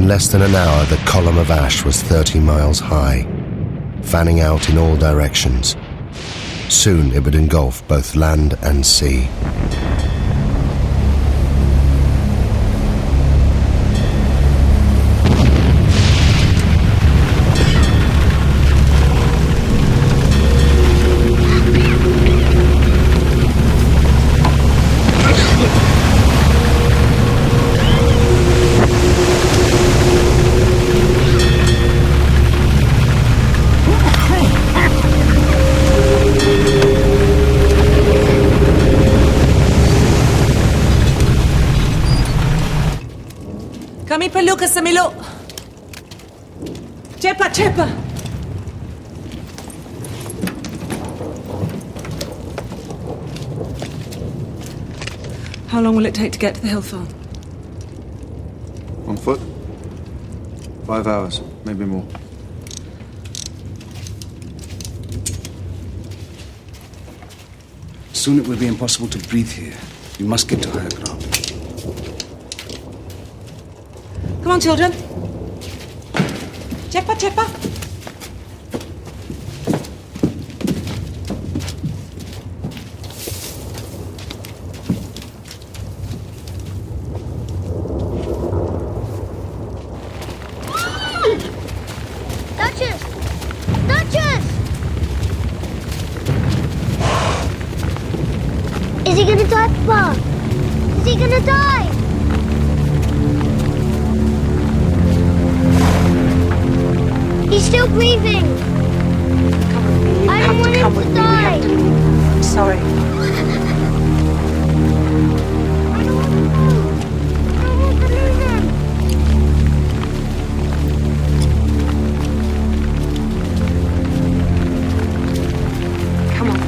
In less than an hour, the column of ash was 30 miles high, fanning out in all directions. Soon it would engulf both land and sea. Kami perlu ke Semiluk. Cepat, cepat. How long will it take to get to the hill farm? On foot? 5 hours, maybe more. Soon it will be impossible to breathe here. We must get to higher ground. Come on, children. Cepat, cepat. Duchess! Duchess! Is he gonna die, Papa? Is he gonna die? He's still breathing. I don't want him to die. I'm sorry. Come on.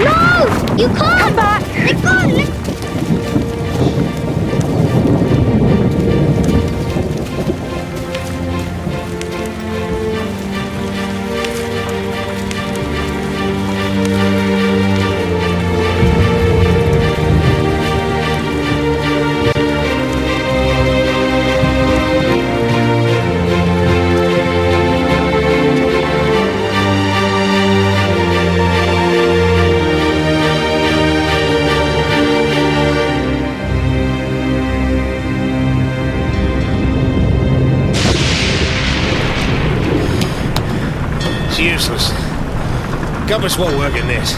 No! You can't! Come back! Let go! Useless. Compass won't work in this.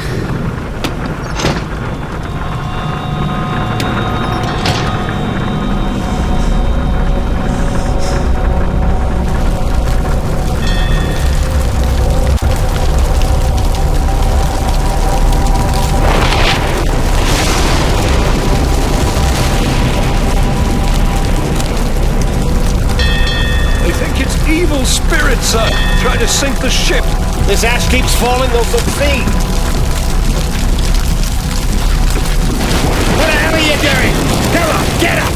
They think it's evil spirits, sir, trying to sink the ship. This ash keeps falling, they'll succeed. What the hell are you doing? Come on, get up!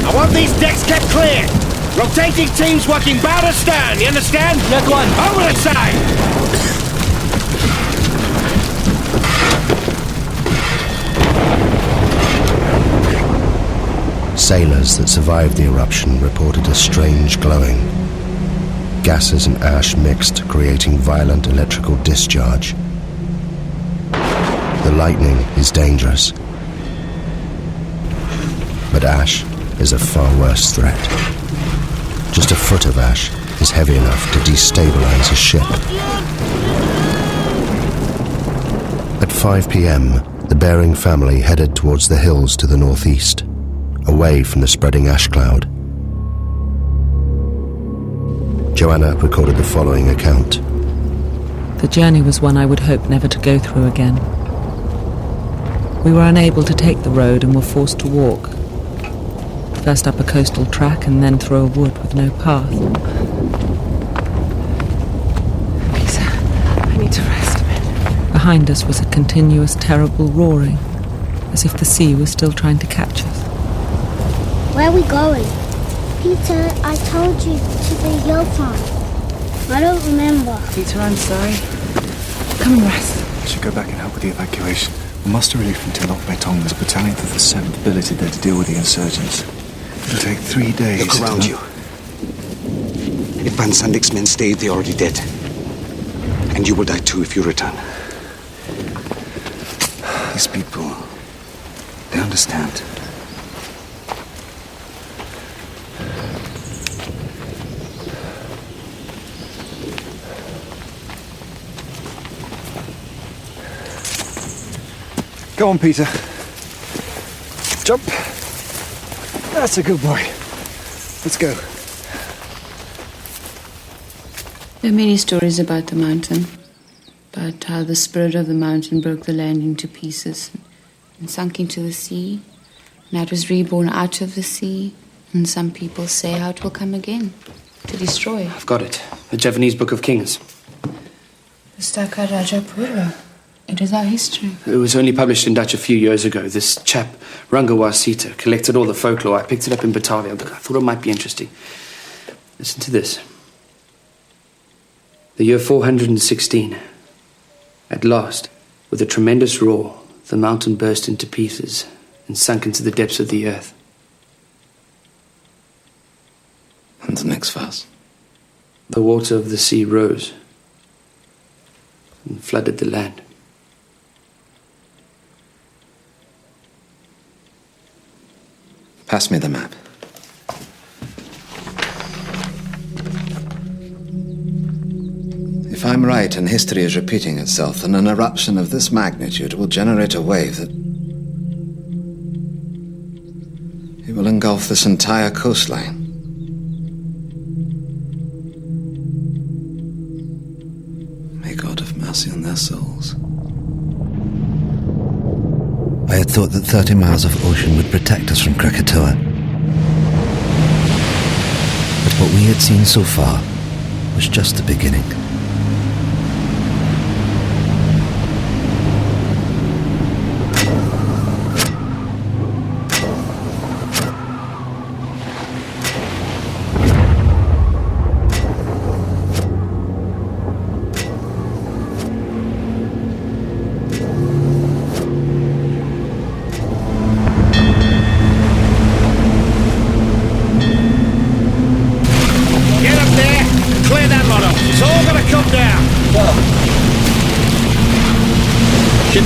I want these decks kept clear. Rotating teams working bow to stern, you understand? Yes, one. Over the side! Sailors that survived the eruption reported a strange glowing. Gases and ash mixed, creating violent electrical discharge. The lightning is dangerous, but ash is a far worse threat. Just a foot of ash is heavy enough to destabilize a ship. At 5 p.m., the Bering family headed towards the hills to the northeast, away from the spreading ash cloud. Joanna recorded the following account. The journey was one I would hope never to go through again. We were unable to take the road and were forced to walk. First up a coastal track and then through a wood with no path. Lisa, I need to rest a bit. Behind us was a continuous, terrible roaring. as if the sea was still trying to catch us. Where are we going? Peter, I told you to the hill farm. I don't remember. Peter, I'm sorry. Come and rest. I should go back and help with the evacuation. We'll muster relief until Lok Betong. There's a battalion of the 7th billeted there to deal with the insurgents. It'll take 3 days. Look around you. If Van Sandik's men stayed, they're already dead. And you will die too if you return. These people, they understand. Go on, Peter. Jump. That's a good boy. Let's go. There are many stories about the mountain, about how the spirit of the mountain broke the land into pieces and sunk into the sea, and how it was reborn out of the sea, and some people say how it will come again, to destroy. I've got it. The Javanese Book of Kings. The Staka Rajapura. It is our history. It was only published in Dutch a few years ago. This chap, Rangawa Sita, collected all the folklore. I picked it up in Batavia. I thought it might be interesting. Listen to this. The year 416. At last, with a tremendous roar, the mountain burst into pieces and sunk into the depths of the earth. And the next verse. The water of the sea rose and flooded the land. Pass me the map. If I'm right and history is repeating itself, then an eruption of this magnitude will generate a wave that... it will engulf this entire coastline. May God have mercy on their souls. I had thought that 30 miles of ocean would protect us from Krakatoa. But what we had seen so far was just the beginning.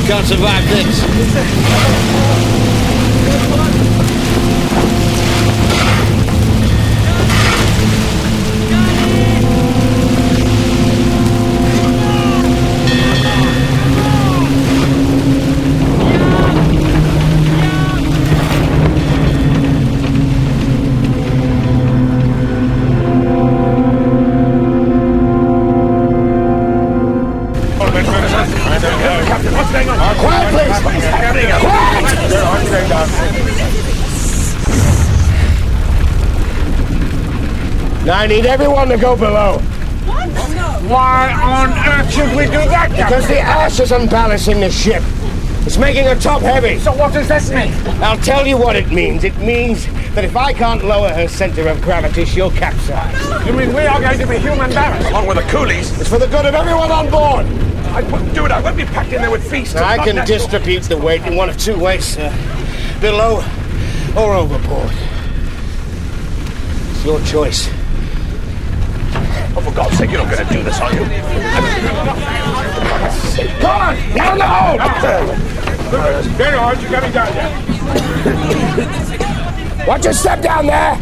Can't survive this. Now I need everyone to go below. What? Why on earth should we do that? Because the ash is unbalancing the ship. It's making her top heavy. So what does this mean? I'll tell you what it means. It means that if I can't lower her center of gravity, she'll capsize. You mean we are going to be human barracks? Along with the coolies. It's for the good of everyone on board. I wouldn't do it. I won't be packed in there with feasts. Now, I can distribute the weight in one of two ways, sir. Below or overboard. It's your choice. Oh, for God's sake, you're not going to do this, are you? Come on! Down the hole! Very hard, you got me down there. Watch your step down there!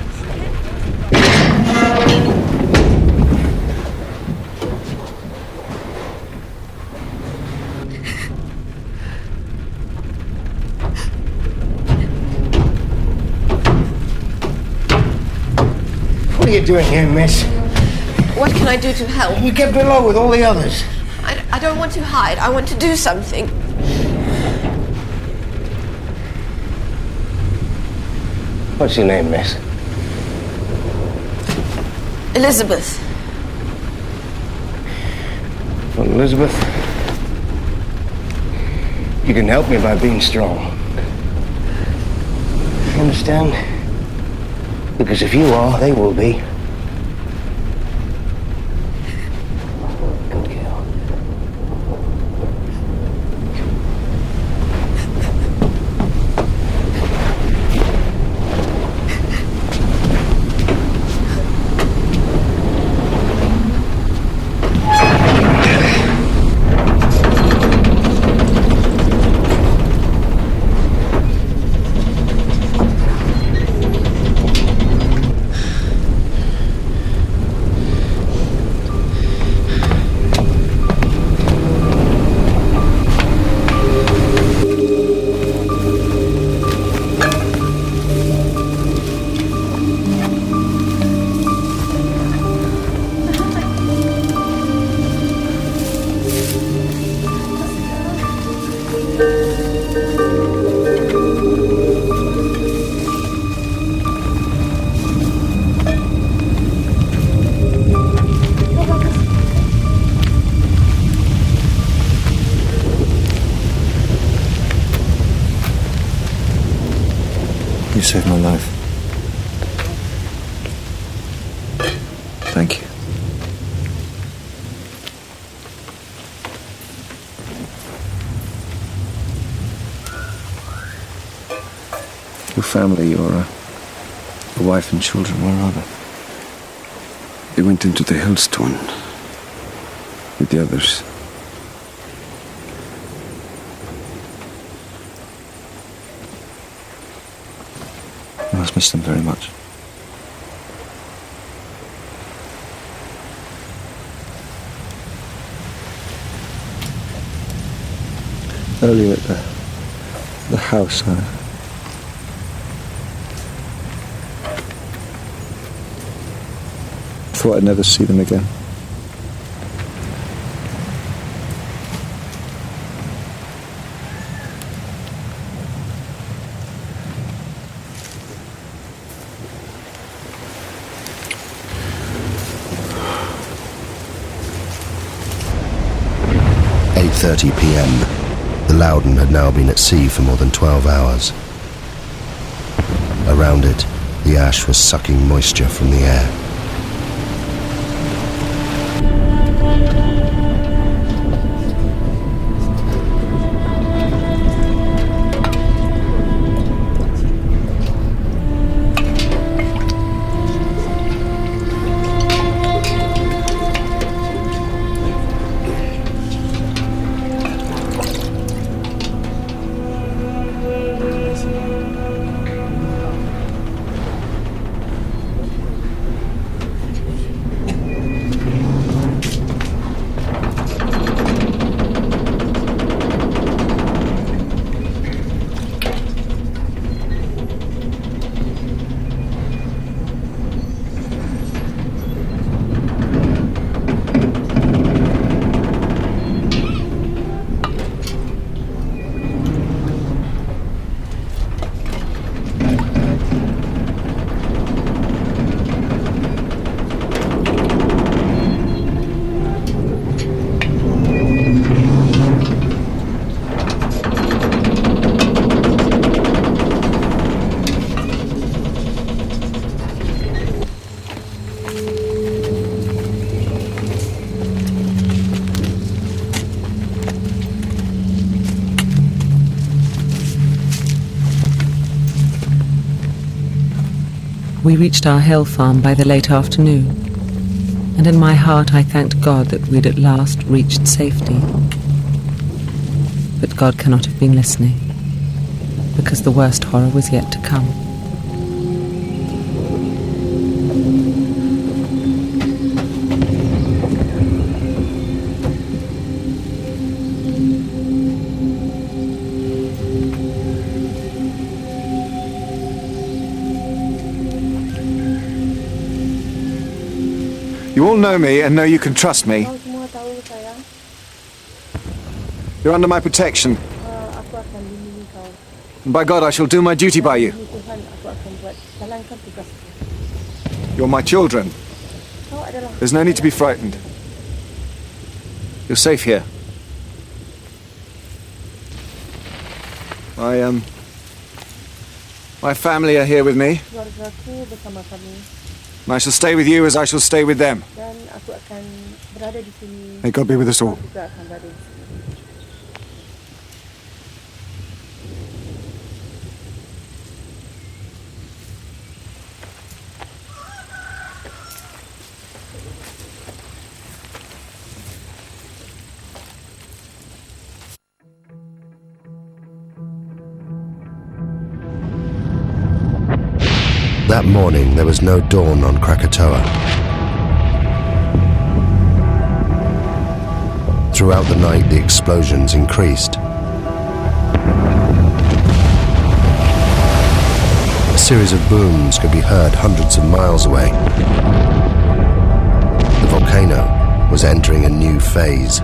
What are you doing here, miss? What can I do to help? You get below with all the others. I don't want to hide. I want to do something. What's your name, miss? Elizabeth. Well, Elizabeth, you can help me by being strong. You understand? Because if you are, they will be. Good girl. You saved my life. Thank you. Your family, your wife and children, where are they? They went into the hills, Tuan, with the others. You must miss them very much. Earlier at the house, I thought I'd never see them again. At 8:30 p.m. The Loudon had now been at sea for more than 12 hours. Around it, the ash was sucking moisture from the air. We reached our hill farm by the late afternoon, and in my heart I thanked God that we'd at last reached safety. But God cannot have been listening, because the worst horror was yet to come. You all know me and know you can trust me. You're under my protection. And by God, I shall do my duty by you. You're my children. There's no need to be frightened. You're safe here. My family are here with me. Keluargaku bersama kami. And I shall stay with you as I shall stay with them. Dan aku akan berada di sini. May God be with us all. Aku juga akan berada di sini. That morning, there was no dawn on Krakatoa. Throughout the night, the explosions increased. A series of booms could be heard hundreds of miles away. The volcano was entering a new phase.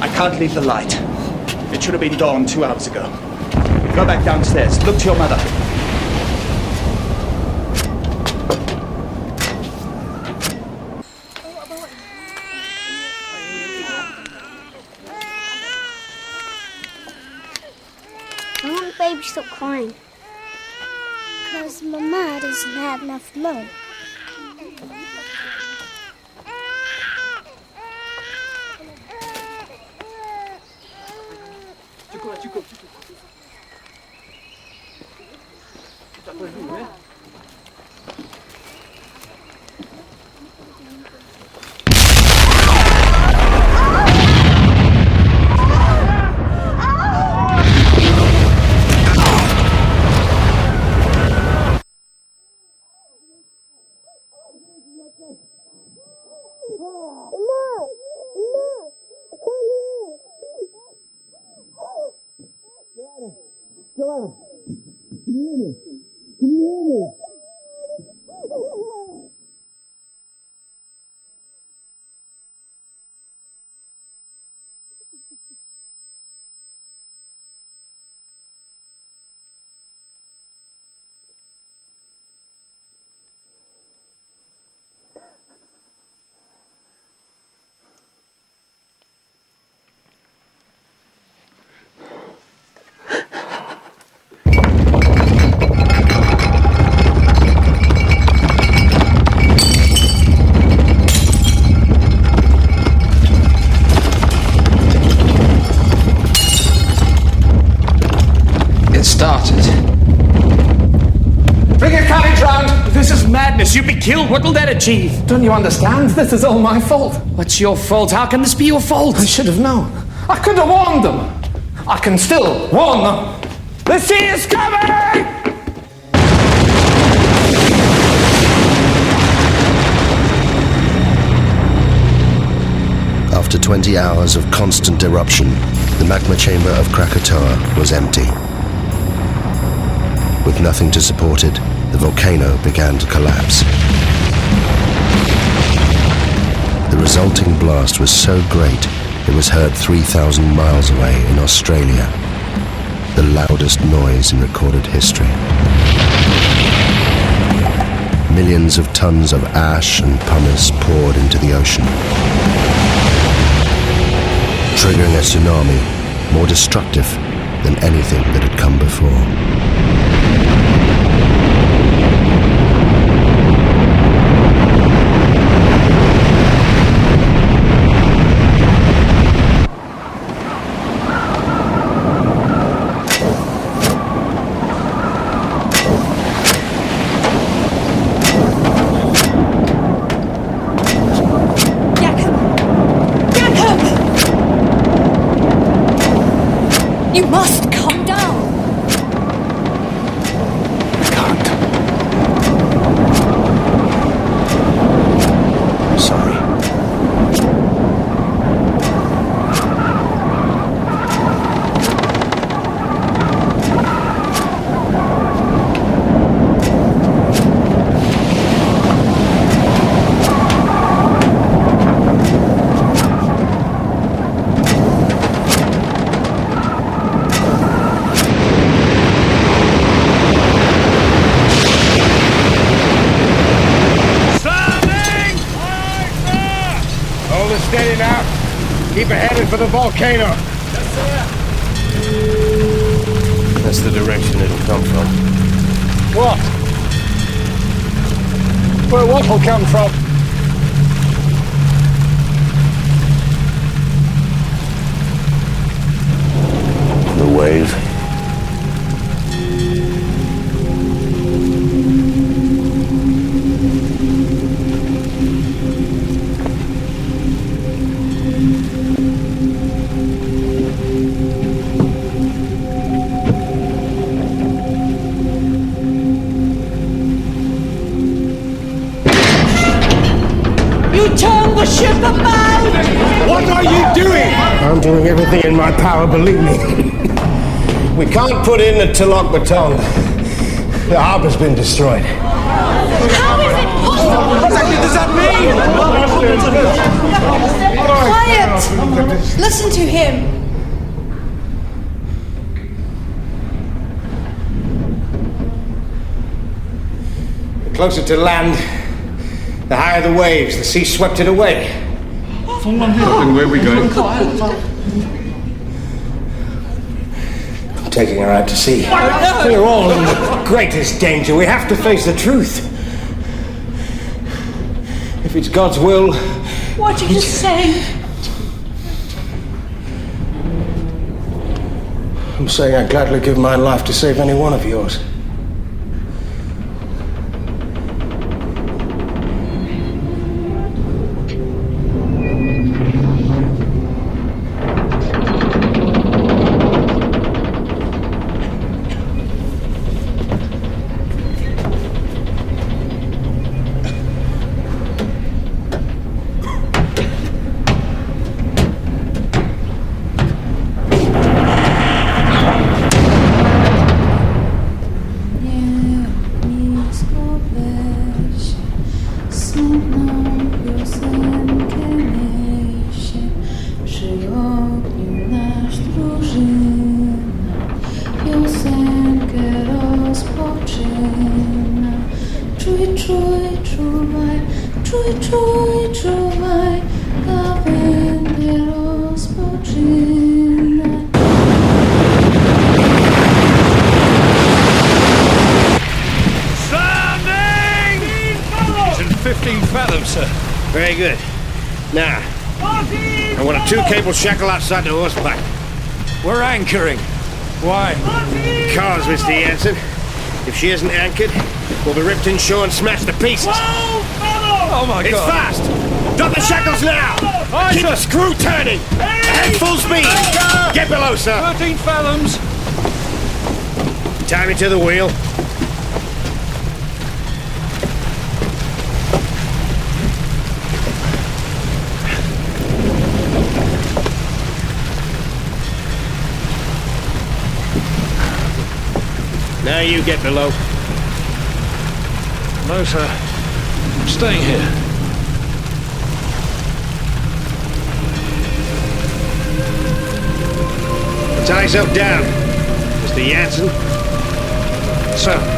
I can't leave the light. It should have been dawn 2 hours ago. Go back downstairs. Look to your mother. I want baby to stop crying. Because Mama doesn't have enough milk. Joanna, can you hear me? Can you hear me? You'd be killed. What will that achieve? Don't you understand? This is all my fault. What's your fault? How can this be your fault? I should have known. I could have warned them. I can still warn them. The sea is coming! After 20 hours of constant eruption, the magma chamber of Krakatoa was empty. With nothing to support it, the volcano began to collapse. The resulting blast was so great, it was heard 3,000 miles away in Australia, the loudest noise in recorded history. Millions of tons of ash and pumice poured into the ocean, triggering a tsunami more destructive than anything that had come before. You must come down. I can't. I'm sorry. steady now. Keep headed for the volcano. Yes, sir. That's the direction it'll come from. What? Where what will come from? The wave. You turned the ship about! What are you doing? I'm doing everything in my power, believe me. We can't put in the Tilok Baton. The harbor's been destroyed. How is it possible? What does that mean? Quiet! Listen to him. The closer to land, the higher the waves. The sea swept it away. Then where are we going? I'm taking her out to sea. We're all in the greatest danger. We have to face the truth. If it's God's will... What are you saying? I'm saying I'd gladly give my life to save any one of yours. Very good. Now, I want a 2-cable shackle outside the horse back. We're anchoring. Why? Because, Mr. Jansen, if she isn't anchored, we'll be ripped inshore and smashed to pieces. Oh my It's God! fast! Drop the shackles now! Keep the screw turning! Ahead full speed! Get below, sir! 13 fathoms! Tie me to the wheel. Now you get below. No, sir. I'm staying here. Tie yourself down, Mr. Jansen. Sir.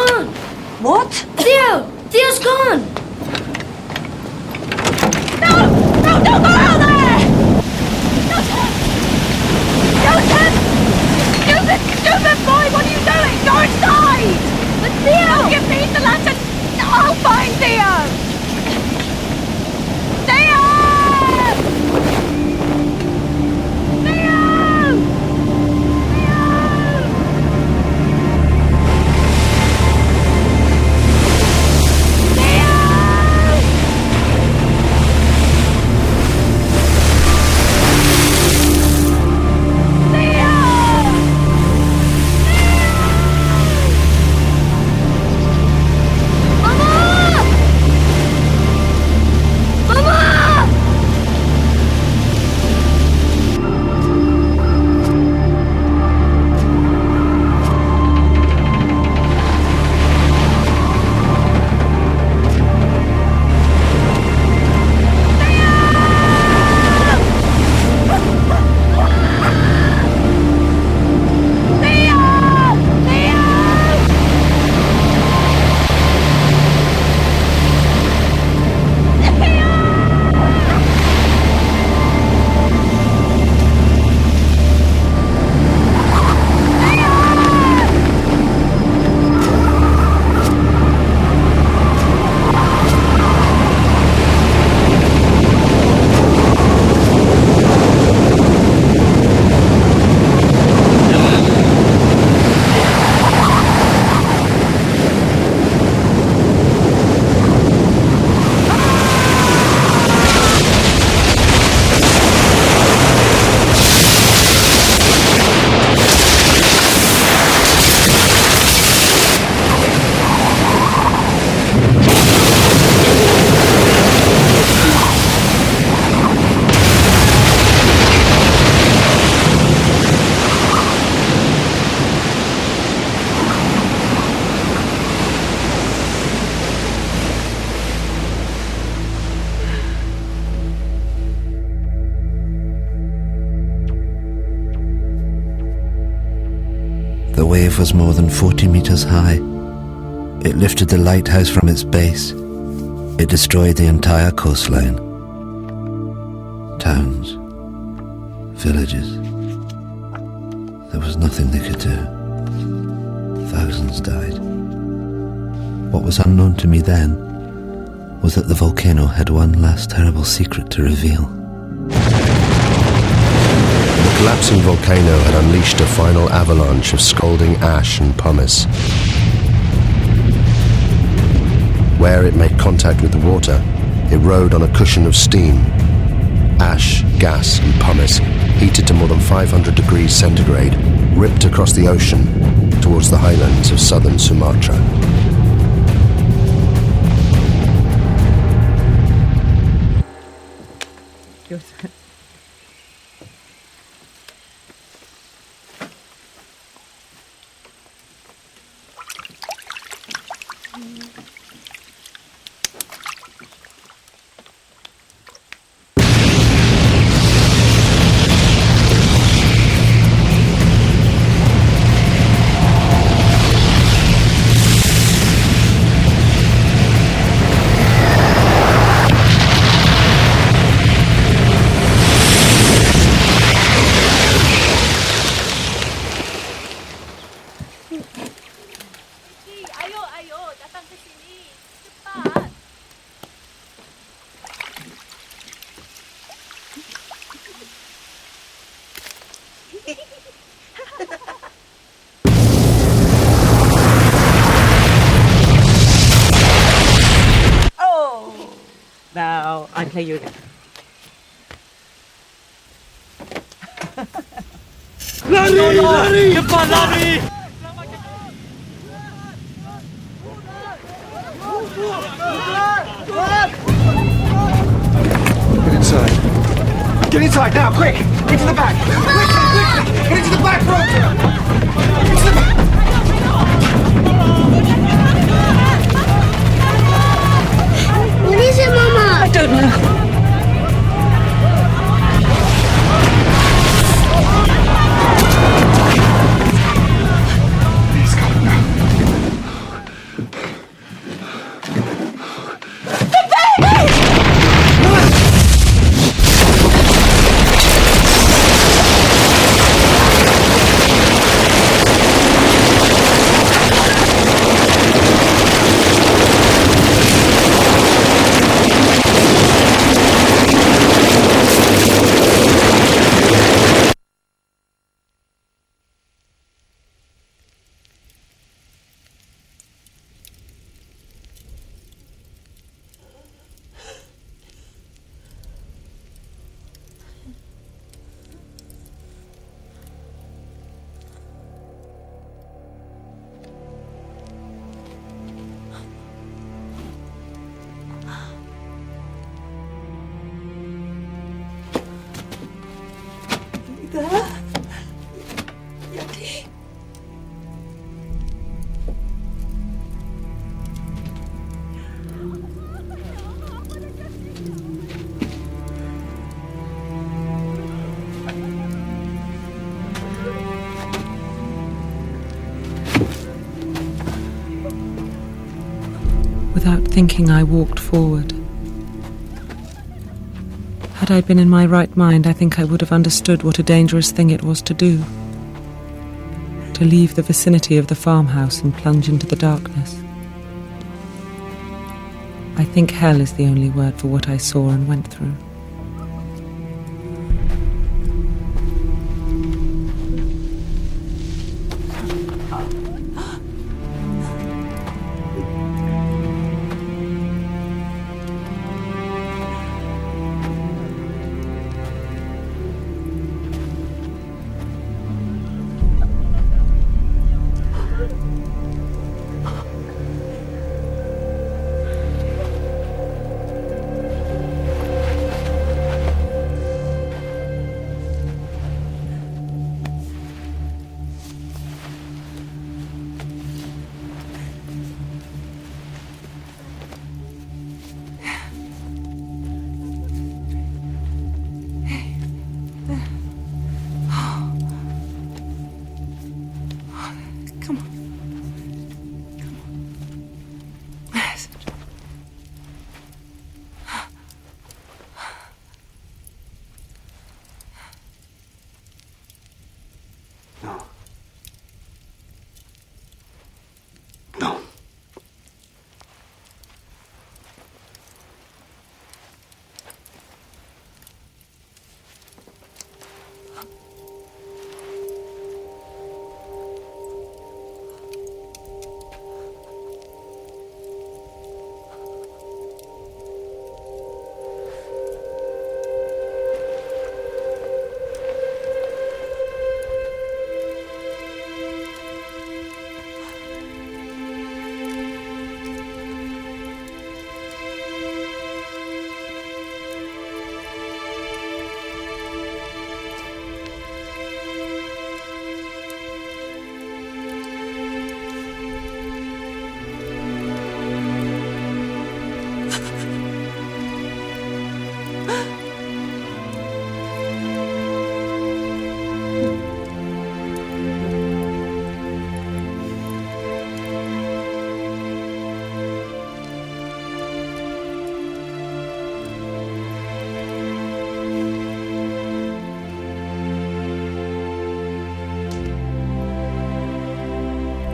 gone. What? Theo's gone. No, don't go out there! Joseph! Stupid boy, what are you doing? Go inside! But Theo! Give me the lantern! I'll find Theo! Theo! The wave was more than 40 meters high. It lifted the lighthouse from its base. It destroyed the entire coastline. Towns, villages. There was nothing they could do. Thousands died. What was unknown to me then was that the volcano had one last terrible secret to reveal. The collapsing volcano had unleashed a final avalanche of scalding ash and pumice. Where it made contact with the water, it rode on a cushion of steam. Ash, gas, and pumice, heated to more than 500 degrees centigrade, ripped across the ocean towards the highlands of southern Sumatra. Now, I play you again. Lari! Cepat lari! Get inside. Get inside now, quick! Into the back! Quickly! Get into the back, Roger! Into the back! What is it, Mama? I don't know. He's got it now. Without thinking, I walked forward. Had I been in my right mind, I think I would have understood what a dangerous thing it was to do. To leave the vicinity of the farmhouse and plunge into the darkness. I think hell is the only word for what I saw and went through.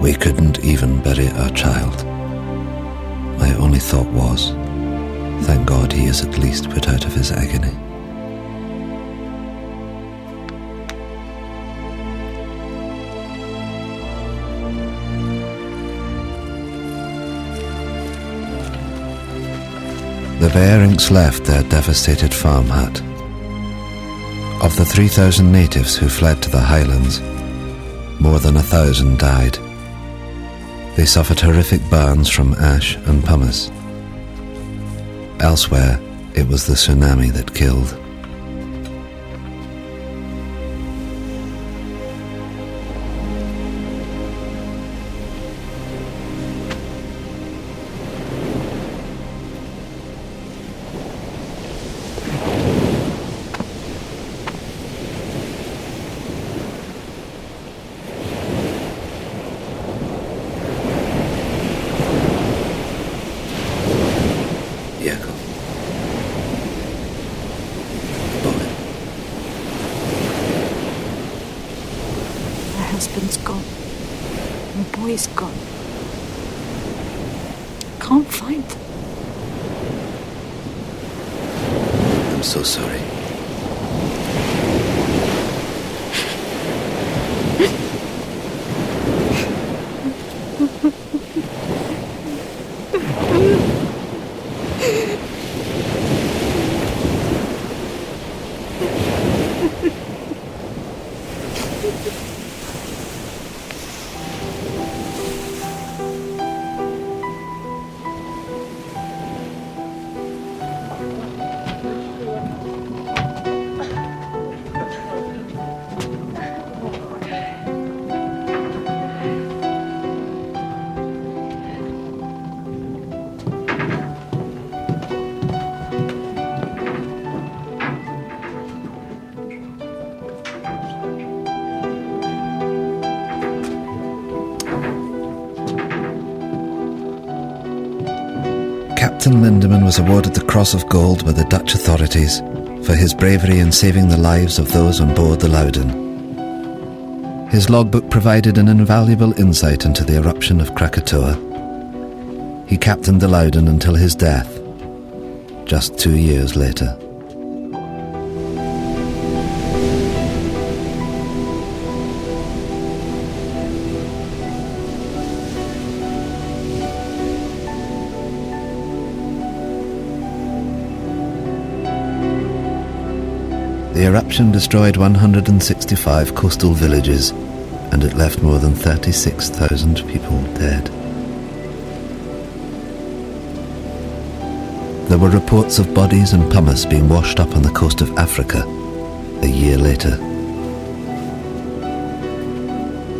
We couldn't even bury our child. My only thought was, thank God he is at least put out of his agony. The Bearings left their devastated farm hut. Of the 3,000 natives who fled to the highlands, more than 1,000 died. They suffered horrific burns from ash and pumice. Elsewhere, it was the tsunami that killed. husband's gone. My boy's gone. Can't find them. I'm so sorry. Captain Lindeman was awarded the Cross of Gold by the Dutch authorities for his bravery in saving the lives of those on board the Loudon. His logbook provided an invaluable insight into the eruption of Krakatoa. He captained the Loudon until his death, just 2 years later. The eruption destroyed 165 coastal villages, and it left more than 36,000 people dead. There were reports of bodies and pumice being washed up on the coast of Africa a year later.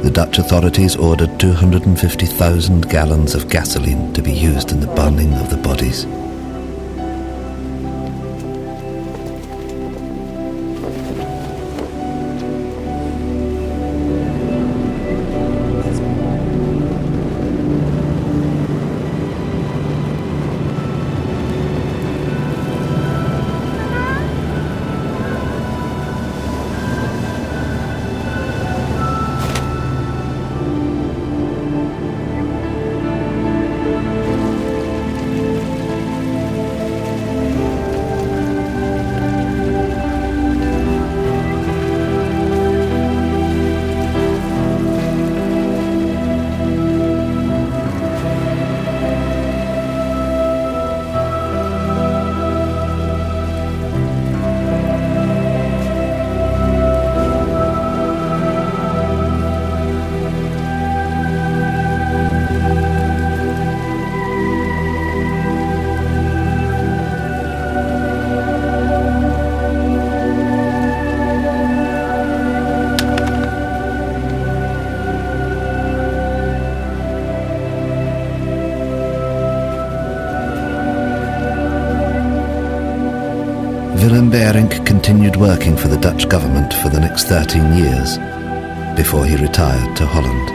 The Dutch authorities ordered 250,000 gallons of gasoline to be used in the burning of the bodies. Willem Beirink continued working for the Dutch government for the next 13 years before he retired to Holland.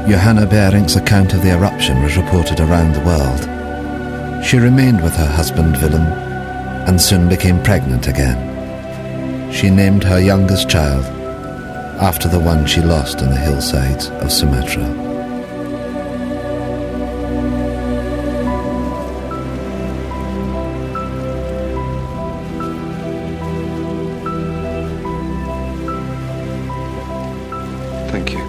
Johanna Beirink's account of the eruption was reported around the world. She remained with her husband Willem and soon became pregnant again. She named her youngest child after the one she lost on the hillsides of Sumatra. Thank you.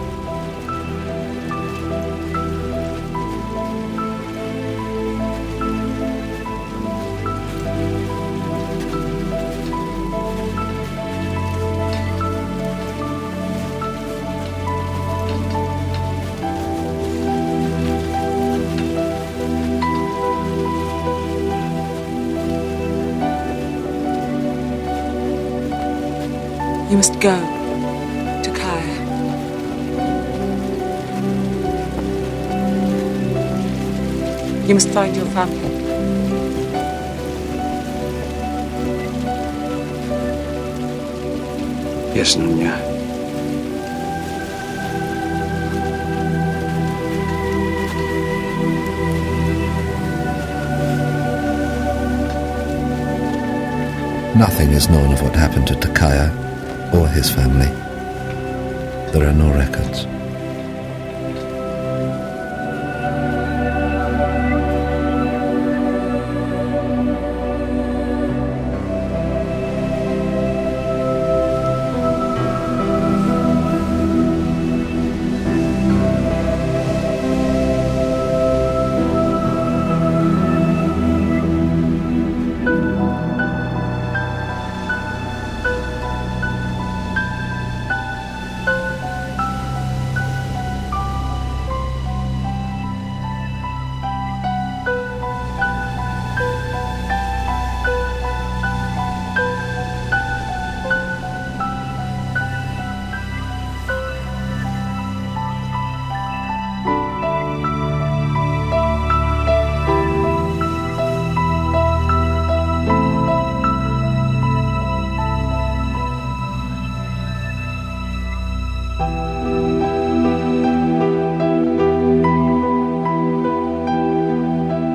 You must go to Kaya. You must find your family. Yes, Nunya. Nothing is known of what happened to Takaya or his family. There are no records.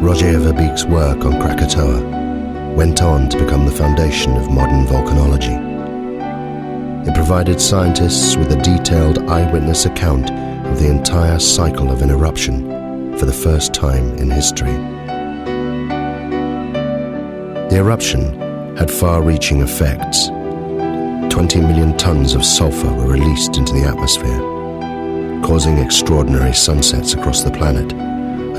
Roger Verbeek's work on Krakatoa went on to become the foundation of modern volcanology. It provided scientists with a detailed eyewitness account of the entire cycle of an eruption for the first time in history. The eruption had far-reaching effects. 20 million tons of sulfur were released into the atmosphere, causing extraordinary sunsets across the planet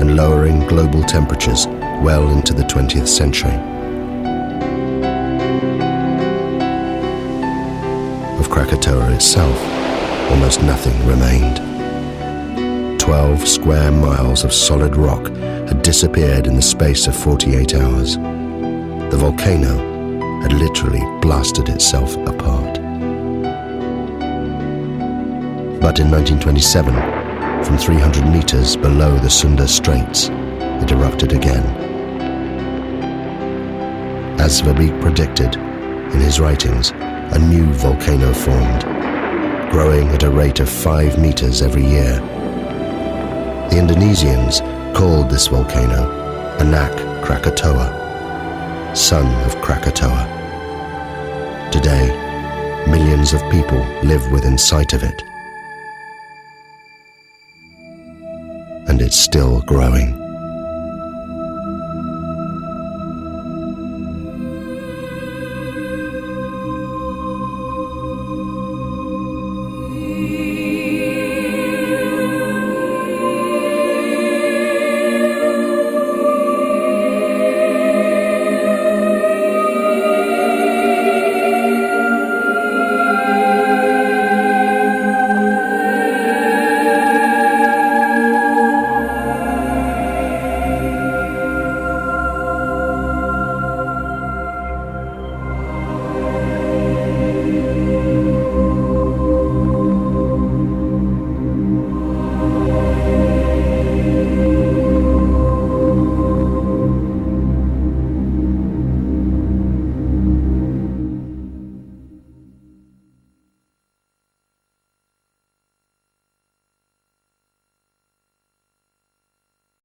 and lowering global temperatures well into the 20th century. Of Krakatoa itself, almost nothing remained. 12 square miles of solid rock had disappeared in the space of 48 hours. The volcano had literally blasted itself apart. But in 1927, from 300 meters below the Sunda Straits, it erupted again. As Verbeek predicted in his writings, a new volcano formed, growing at a rate of 5 meters every year. The Indonesians called this volcano Anak Krakatoa, son of Krakatoa. Today, millions of people live within sight of it. And it's still growing.